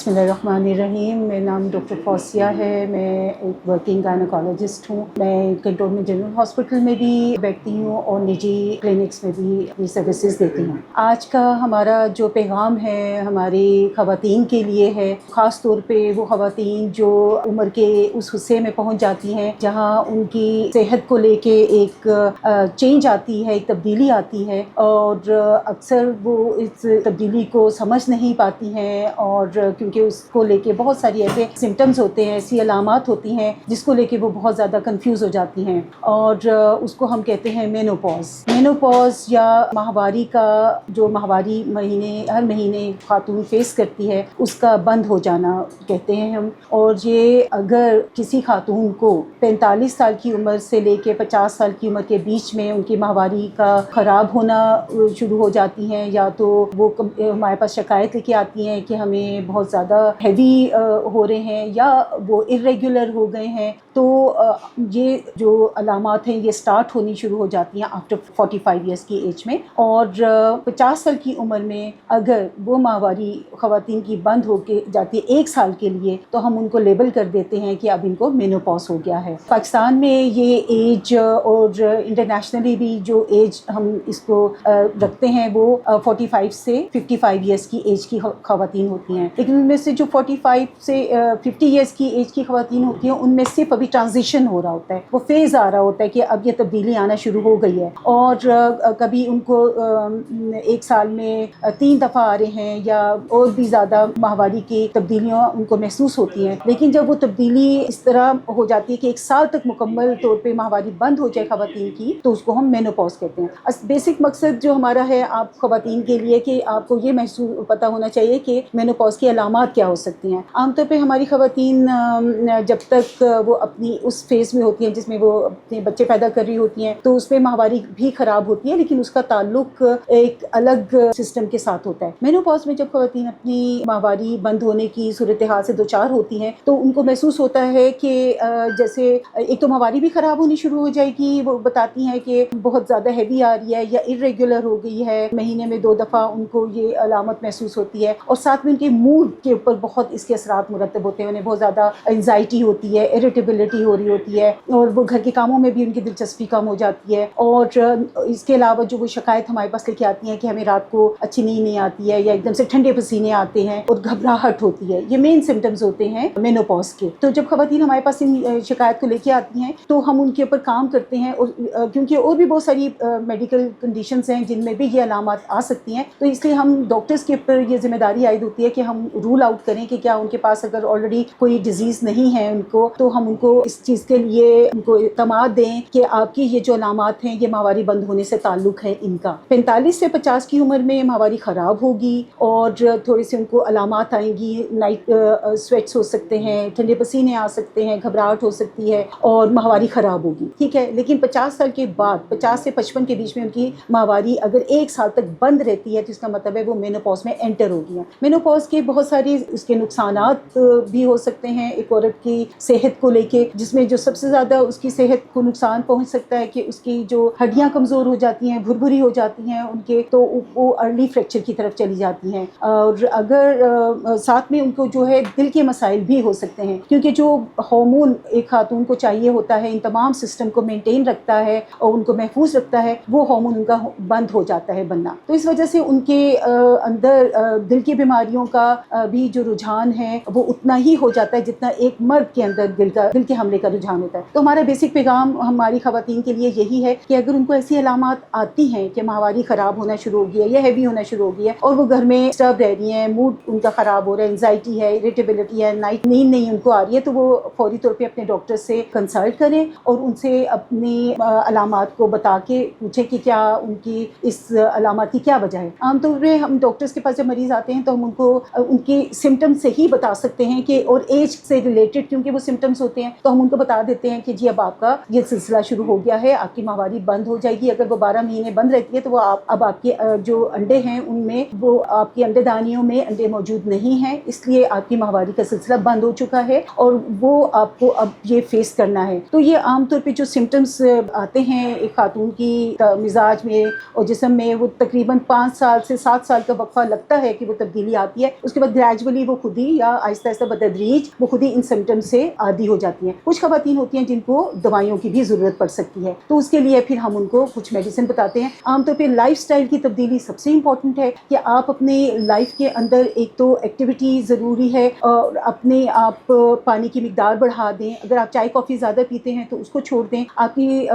बिस्मिल्लाहिर्रहमानिर्रहीम। मेरा नाम डॉक्टर फौसिया है। मैं एक वर्किंग गायनोकोलॉजिस्ट हूँ। मैं कैंटोनमेंट जनरल हॉस्पिटल में भी बैठती हूँ और निजी क्लिनिक्स में भी अपनी सर्विसेज देती हूँ। आज का हमारा जो पैगाम है हमारी ख़वातीन के लिए है, ख़ास तौर पे वो ख़वातीन जो उम्र के उस हिस्से में पहुँच जाती हैं जहाँ उनकी सेहत को लेके एक चेंज आती है, एक तब्दीली आती है और अक्सर वो इस तब्दीली को समझ नहीं पाती हैं और क्योंकि उसको लेके बहुत सारी ऐसे सिम्टम्स होते हैं, ऐसी अलामात होती हैं जिसको लेके वो बहुत ज़्यादा कंफ्यूज हो जाती हैं और उसको हम कहते हैं मेनोपॉज या माहवारी का जो माहवारी महीने हर महीने खातून फेस करती है उसका बंद हो जाना कहते हैं हम। और ये अगर किसी खातून को 45 साल की उम्र से लेके 50 साल की उम्र के बीच में उनकी माहवारी का ख़राब होना शुरू हो जाती हैं या तो वो हमारे पास शिकायत लेके आती हैं कि हमें बहुत ज़्यादा हैवी हो रहे हैं या वो इर्रेगुलर हो गए हैं, तो ये जो अलामात हैं ये स्टार्ट होनी शुरू हो जाती हैं आफ्टर 45 ईयर्स की एज में। और 50 साल की उम्र में अगर वो माहवारी ख़वातीन की बंद हो के जाती है 1 साल के लिए तो हम उनको लेबल कर देते हैं कि अब इनको मेनोपॉज हो गया है। पाकिस्तान में ये एज और इंटरनेशनली भी जो एज हम इसको रखते हैं वो 45 से 55 ईयर्स की एज की ख़वातीन होती हैं, लेकिन उनमें से जो 45 से 50 ईयर्स की एज की ख़वातीन होती हैं उनमें सिर्फ अभी ट्रांजिशन हो रहा होता है, वो फेज़ आ रहा होता है कि अब ये तब्दीली आना शुरू हो गई है और कभी उनको 1 साल में 3 दफ़ा आ रहे हैं या और भी ज़्यादा माहवारी की तब्दीलियाँ उनको महसूस होती हैं। लेकिन जब वो तब्दीली इस तरह हो जाती है कि 1 साल तक मुकम्मल तौर पे माहवारी बंद हो जाए ख़वातीन की तो उसको हम मेनोपॉज कहते हैं। बेसिक मकसद जो हमारा है आप ख़वातीन के लिए कि आपको ये महसूस पता होना चाहिए कि मेनोपॉज की अलामात क्या हो सकती हैं। आमतौर पे हमारी ख़वातीन जब तक वो अपनी उस फेज़ में होती हैं जिसमें वो अपने बच्चे पैदा कर रही होती हैं तो उसमें माहवारी भी ख़राब होती है, लेकिन उसका ताल्लुक एक अलग सिस्टम के साथ होता है। मेनोपॉज में जब ख़वातीन अपनी माहवारी बंद होने की सूरत हाल से दोचार होती हैं तो उनको महसूस होता है कि जैसे एक तो माहवारी भी ख़राब होनी शुरू हो जाएगी, वो बताती हैं कि बहुत ज़्यादा हैवी आ रही है या इर्रेगुलर हो गई है, महीने में 2 दफ़ा उनको ये अलामत महसूस होती है और साथ में उनके मूड के ऊपर बहुत इसके असरात मुरतब होते हैं। उन्हें बहुत ज़्यादा एंजाइटी होती है, इरिटेबिलिटी हो रही होती है और वो घर के कामों में भी उनकी दिलचस्पी कम हो जाती है। और इसके अलावा जो वो शिकायत हमारे पास लेके आती हैं कि हमें रात को अच्छी नींद नहीं आती है या एकदम से ठंडे पसीने आते हैं और घबराहट होती है, ये मेन सिम्टम्स होते हैं मेनोपॉज के। तो जब ख़वातीन हमारे पास इन शिकायत को लेके आती हैं तो हम उनके ऊपर काम करते हैं और क्योंकि और भी बहुत सारी मेडिकल कंडीशंस हैं जिनमें भी ये अलामत आ सकती हैं, तो इसलिए हम डॉक्टर्स के ऊपर ये जिम्मेदारी आयद होती है कि हम रूल आउट करें कि क्या उनके पास अगर ऑलरेडी कोई डिजीज़ नहीं है उनको, तो हम उनको इस चीज़ के लिए उनको इत्तमाद दें कि आपकी ये जो अलामत हैं ये माहवारी बंद होने से ताल्लुक़ है इनका। 45 से 50 की उम्र में माहवारी ख़राब होगी और थोड़ी सी उनको अलामत आएंगी, नाइट स्वेट्स हो सकते हैं, ठंडे पसीने आ सकते हैं, घबराहट हो सकती है और माहवारी ख़राब होगी, ठीक है। लेकिन 50 साल के बाद 50 से 55 के बीच में उनकी माहवारी अगर 1 साल तक बंद रहती है तो इसका मतलब है वो मेनोपॉज में एंटर हो गई है। मेनोपॉज के बहुत सारी उसके नुकसानात भी हो सकते हैं एक औरत की सेहत को लेके, जिसमें जो सबसे ज़्यादा उसकी सेहत को नुकसान पहुंच सकता है कि उसकी जो हड्डियां कमज़ोर हो जाती हैं, भुरभुरी हो जाती हैं उनके, तो वो अर्ली फ्रैक्चर की तरफ चली जाती हैं। और अगर साथ में उनको जो है दिल के मसाइल भी हो सकते हैं क्योंकि जो हार्मोन एक खातून को चाहिए होता है इन तमाम सिस्टम को मेनटेन रखता है और उनको महफूज रखता है, वो हार्मोन उनका बंद हो जाता है बनना। तो इस वजह से उनके अंदर दिल की बीमारियों का भी जो रुझान है वो उतना ही हो जाता है जितना एक मर्द के अंदर दिल के हमले का रुझान होता है। तो हमारा बेसिक पैगाम हमारी ख़वातीन के लिए यही है कि अगर उनको ऐसी अलामत आती हैं कि माहवारी ख़राब होना शुरू हो गई है या हैवी होना शुरू हो गई है और वो घर में डिस्टर्ब रह रही हैं, मूड उनका ख़राब हो रहा है, एंजाइटी है, इरिटेबिलिटी है, नाइट नींद नहीं उनको आ रही है, तो वो फौरी तौर पर अपने डॉक्टर से कंसल्ट करें और उनसे अपनी अलामत को बता के पूछें कि क्या उनकी इस अलामत की क्या वजह है। आमतौर पर हम डॉक्टर्स के पास जब मरीज़ आते हैं तो हम उनको उनके सिम्टम्स से ही बता सकते हैं कि, और एज से रिलेटेड क्योंकि वो सिम्टम्स होते हैं, तो हम उनको बता देते हैं कि जी अब आपका ये सिलसिला शुरू हो गया है, आपकी माहवारी बंद हो जाएगी। अगर वो 12 महीने बंद रहती है तो वो अब आपके जो अंडे हैं उनमें वो आपकी अंडेदानियों में अंडे मौजूद नहीं हैं, इसलिए आपकी माहवारी का सिलसिला बंद हो चुका है और वो आपको अब ये फेस करना है। तो ये आमतौर पर जो सिम्टम्स आते हैं एक खातून की मिजाज में और जिस्म में, वो तकरीबन 5 साल से 7 साल का वक्फा लगता है कि वो तब्दीली आती है। उसके बाद ग्रेजुअली वो खुद ही या आहिस्ता आहिस्ता बतदरीज वो खुद ही इन सिम्टम से आदी हो जाती हैं। कुछ खवातीन होती हैं जिनको दवाइयों की भी ज़रूरत पड़ सकती है, तो उसके लिए फिर हम उनको कुछ मेडिसिन बताते हैं। आमतौर पर लाइफस्टाइल की तब्दीली सबसे इम्पॉर्टेंट है कि आप अपने लाइफ के अंदर एक तो एक्टिविटी ज़रूरी है और अपने आप पानी की मिकदार बढ़ा दें। अगर आप चाय कॉफ़ी ज़्यादा पीते हैं तो उसको छोड़ दें। आपकी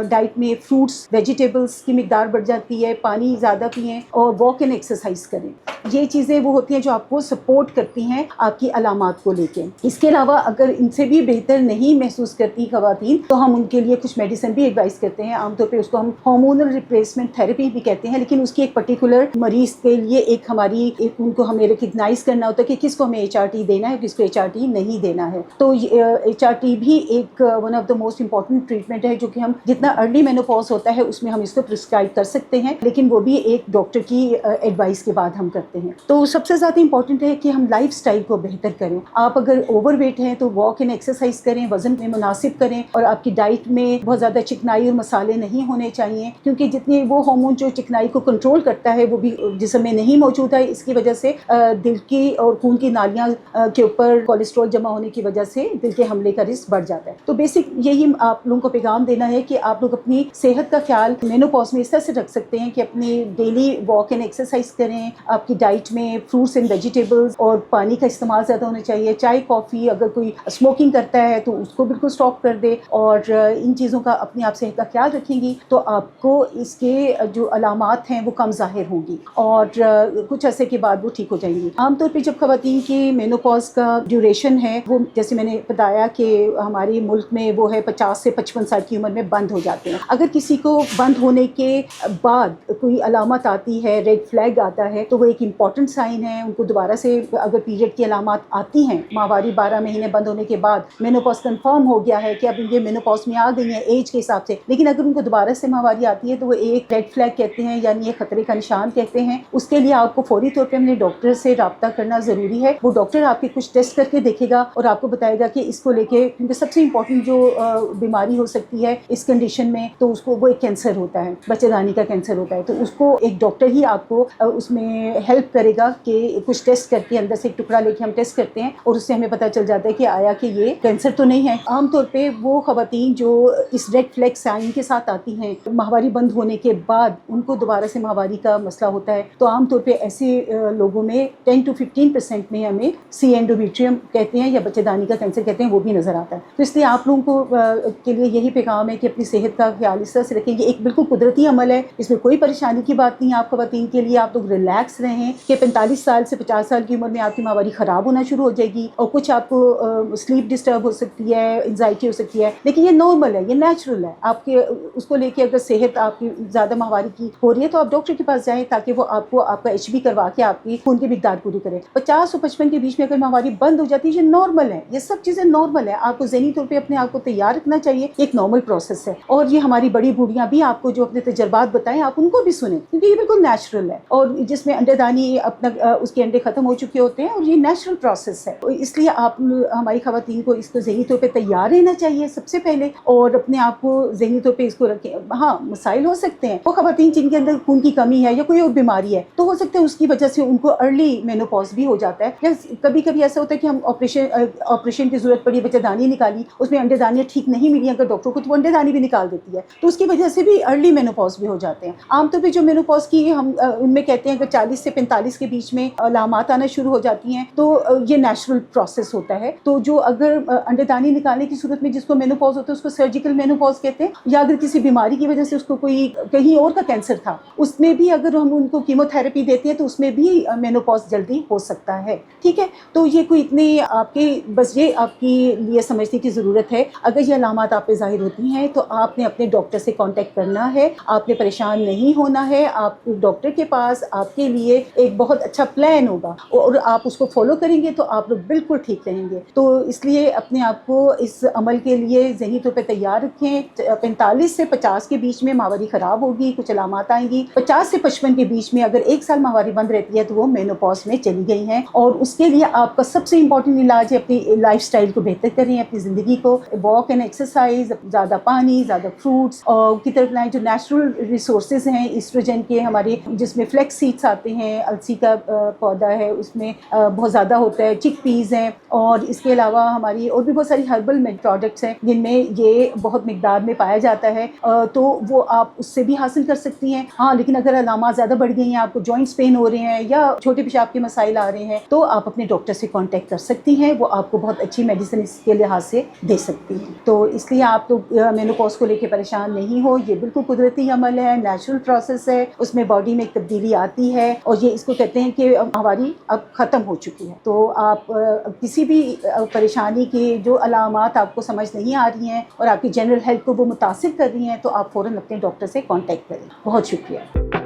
डाइट में फ्रूट्स वेजिटेबल्स की मिकदार बढ़ जाती है, पानी ज़्यादा पिएँ और वॉक एंड एक्सरसाइज करें। ये चीज़ें वो होती हैं जो आपको सपोर्ट करती हैं आपकी अलामात को लेके। इसके अलावा अगर इनसे भी बेहतर नहीं महसूस करती खवातीन तो हम उनके लिए कुछ मेडिसिन भी एडवाइस करते हैं। आमतौर पे उसको हम हार्मोनल रिप्लेसमेंट थेरेपी भी कहते हैं, लेकिन उसकी एक पर्टिकुलर मरीज के लिए एक उनको हमें रिकग्नाइज करना होता है कि किसको हमें HRT देना है, किसको HRT नहीं देना है। तो HRT भी एक one of the most important treatment है जो कि हम जितना अर्ली मेनोपॉज होता है उसमें हम इसको प्रिस्क्राइब कर सकते हैं, लेकिन वो भी एक डॉक्टर की एडवाइस के बाद हम करते हैं। तो सबसे ज़्यादा इंपॉर्टेंट है कि हम लाइफ स्टाइल को बेहतर करें। आप अगर ओवरवेट हैं तो वॉक एंड एक्सरसाइज करें, वजन में मुनासिब करें और आपकी डाइट में बहुत ज़्यादा चिकनाई और मसाले नहीं होने चाहिए, क्योंकि जितनी वो हार्मोन जो चिकनाई को कंट्रोल करता है वो भी जिस्म में नहीं मौजूद है। इसकी वजह से दिल की और खून की नालियाँ के ऊपर कोलेस्ट्रॉल जमा होने की वजह से दिल के हमले का रिस्क बढ़ जाता है। तो बेसिक यही आप लोगों को पैगाम देना है कि आप लोग अपनी सेहत का ख्याल मेनोपॉज में इस तरह से रख सकते हैं कि अपनी डेली वॉक एंड एक्सरसाइज करें, आपकी डाइट में फ्रूट्स एंड वेजिटेबल्स और पानी का इस्तेमाल ज़्यादा होना चाहिए। चाय कॉफ़ी अगर कोई स्मोकिंग करता है तो उसको बिल्कुल स्टॉप कर दे और इन चीज़ों का अपने आप सेहत का ख्याल रखेंगी तो आपको इसके जो अलामात हैं वो कम ज़ाहिर होंगी और कुछ अरसे के बाद वो ठीक हो जाएंगी। आमतौर पर जब खवातीन की मेनोपॉज का ड्यूरेशन है वो जैसे मैंने बताया कि हमारे मुल्क में वो है 50 से 55 साल की उम्र में बंद हो जाते हैं। अगर किसी को बंद होने के बाद कोई अलामत आती है, रेड फ्लैग आता है, तो वो एक इम्पॉर्टेंट साइन है। उनको दोबारा से अगर पीरियड की अलामत आती हैं, माहवारी 12 महीने बंद होने के बाद मेनोपॉज कंफर्म हो गया है कि अब ये मेनोपॉज में आ गई हैं एज के हिसाब से, लेकिन अगर उनको दोबारा से माहवारी आती है तो वो एक रेड फ्लैग कहते हैं, यानी ये खतरे का निशान कहते हैं। उसके लिए आपको फौरी तौर पर अपने डॉक्टर से रब्ता करना ज़रूरी है। वो डॉक्टर आपके कुछ टेस्ट करके देखेगा और आपको बताएगा कि इसको लेके, क्योंकि सबसे इम्पोर्टेंट जो बीमारी हो सकती है इस कंडीशन में तो उसको वो एक कैंसर होता है, बच्चेदानी का कैंसर होता है। तो उसको एक डॉक्टर ही आपको उसमें हेल्प करेगा कि कुछ टेस्ट करके अंदर से एक टुकड़ा लेके हम टेस्ट करते हैं और उससे हमें पता चल जाता है कि आया कि ये कैंसर तो नहीं है। आमतौर पे वो खवातीन जो इस रेड फ्लैग साइन के साथ आती हैं माहवारी बंद होने के बाद उनको दोबारा से माहवारी का मसला होता है, तो आमतौर पे ऐसे लोगों में 10 to 15% में हमें सी एंडोमेट्रियम कहते हैं या बच्चेदानी का कैंसर कहते हैं वो भी नज़र आता है। तो इसलिए आप लोगों को के लिए यही पैगाम है कि अपनी सेहत का ख्याल इस तरह से रखें। ये एक बिल्कुल कुदरती अमल है, इसमें कोई परेशानी की बात नहीं है। आप खवातीन के लिए आप लोग रिलैक्स रहें कि 45 साल से 50 साल की उम्र में आपकी माहवारी ख़राब होना शुरू हो जाएगी और कुछ आपको स्लीप डिस्टर्ब हो सकती है, एंजाइटी हो सकती है, लेकिन ये नॉर्मल है, ये नेचुरल है। आपके उसको लेके अगर सेहत आपकी ज़्यादा माहवारी की हो रही है तो आप डॉक्टर के पास जाएँ ताकि वो आपको आपका HB करवा के आपकी खून की मिकदार पूरी करे। 50 और 55 के बीच में अगर माहवारी बंद हो जाती है, ये नॉर्मल है, ये सब चीज़ें नॉर्मल है। आपको ज़हनी तौर पे अपने आप को तैयार रखना चाहिए, एक नॉर्मल प्रोसेस है। और ये हमारी बड़ी बूढ़ियाँ भी आपको जो अपने तजर्बात बताएं आप उनको भी सुने, क्योंकि ये बिल्कुल नेचुरल है और जिसमें अंडेदानी अपना उसके अंडे ख़त्म हो चुके होते हैं और ये नेचुरल प्रोसेस है। इसलिए आप हमारी खवातीन को इसको ज़हनी तौर पर तैयार रहना चाहिए सबसे पहले और अपने आप को ज़हनी तौर पर इसको रखें। हाँ, मसाइल हो सकते हैं, वो खवातीन जिनके अंदर खून की कमी है या कोई और बीमारी है तो हो सकता है उसकी वजह से उनको अर्ली मेनोपॉज भी हो जाता है, या कभी कभी ऐसा होता है कि हम ऑपरेशन की जरूरत पड़ी, बच्चेदानी निकाली, उसमें अंडेदानियाँ ठीक नहीं मिली अगर डॉक्टर को, तो वो अंडेदानी भी निकाल देती है, तो उसकी वजह से भी अर्ली मेनोपॉज भी हो जाते हैं। आमतौर पर जो मेनोपॉज की हम उनमें कहते हैं कि 40 से 45 के बीच में अलामात आना शुरू हो जाती हैं, तो ये नेचुरल प्रोसेस होता है। तो जो अगर अंडेदानी निकालने की सूरत में जिसको मेनोपॉज होता है उसको सर्जिकल मेनोपॉज कहते हैं, या अगर किसी बीमारी की वजह से उसको कोई कहीं और का कैंसर था उसमें भी अगर हम उनको कीमोथेरेपी देते हैं तो उसमें भी मेनोपॉज जल्दी हो सकता है। ठीक है, तो ये कोई इतनी आपके बस ये आपके लिए समझने की ज़रूरत है। अगर ये अलामात आप पे ज़ाहिर होती हैं तो आपने अपने डॉक्टर से कांटेक्ट करना है, आपने परेशान नहीं होना है। आप डॉक्टर के पास आपके लिए एक बहुत अच्छा प्लान होगा और आप उसको फॉलो करेंगे तो आप लोग बिल्कुल ठीक रहेंगे। तो इसलिए अपने आप को इस अमल के लिए ज़हनी तौर पर तैयार रखें। 45 से 50 के बीच में माहवारी ख़राब होगी, कुछ अलामात आएंगी। 50 से 55 के बीच में अगर एक साल माहवारी बंद रहती है तो वो मेनोपॉज में चली गई हैं। और उसके लिए आपका सबसे इम्पोर्टेंट इलाज है अपनी लाइफस्टाइल को बेहतर करें, अपनी ज़िंदगी को वॉक एंड एक्सरसाइज, ज़्यादा पानी, ज़्यादा फ्रूट्स और की तरफ लाएँ। जो नेचुरल रिसोर्सेज हैं ईस्ट्रोजन के हमारे, जिसमें फ्लैक्स सीड्स आते हैं, अलसी का पौधा है اس میں بہت زیادہ ہوتا ہے، چک پیز ہیں، اور اس کے علاوہ ہماری اور بھی بہت ساری ہربل پروڈکٹس ہیں جن میں یہ بہت مقدار میں پایا جاتا ہے، تو وہ آپ اس سے بھی حاصل کر سکتی ہیں۔ ہاں لیکن اگر علامات زیادہ بڑھ گئی ہیں، آپ کو جوائنٹس پین ہو رہے ہیں یا چھوٹے پیشاب کے مسائل آ رہے ہیں، تو آپ اپنے ڈاکٹر سے کانٹیکٹ کر سکتی ہیں، وہ آپ کو بہت اچھی میڈیسن اس کے لحاظ سے دے سکتی ہیں۔ تو اس لیے آپ تو مینوپاز کو لے کے پریشان نہیں ہو، یہ بالکل قدرتی عمل ہے، نیچرل پروسیس ہے، اس میں باڈی میں ایک تبدیلی آتی ہے، اور یہ اس کو کہتے ہیں کہ ہماری اب ختم ہو چکی ہے۔ تو آپ کسی بھی پریشانی کی جو علامات آپ کو سمجھ نہیں آ رہی ہیں اور آپ کی جنرل ہیلتھ کو وہ متاثر کر رہی ہیں، تو آپ فوراً اپنے ڈاکٹر سے کانٹیکٹ کریں۔ بہت شکریہ۔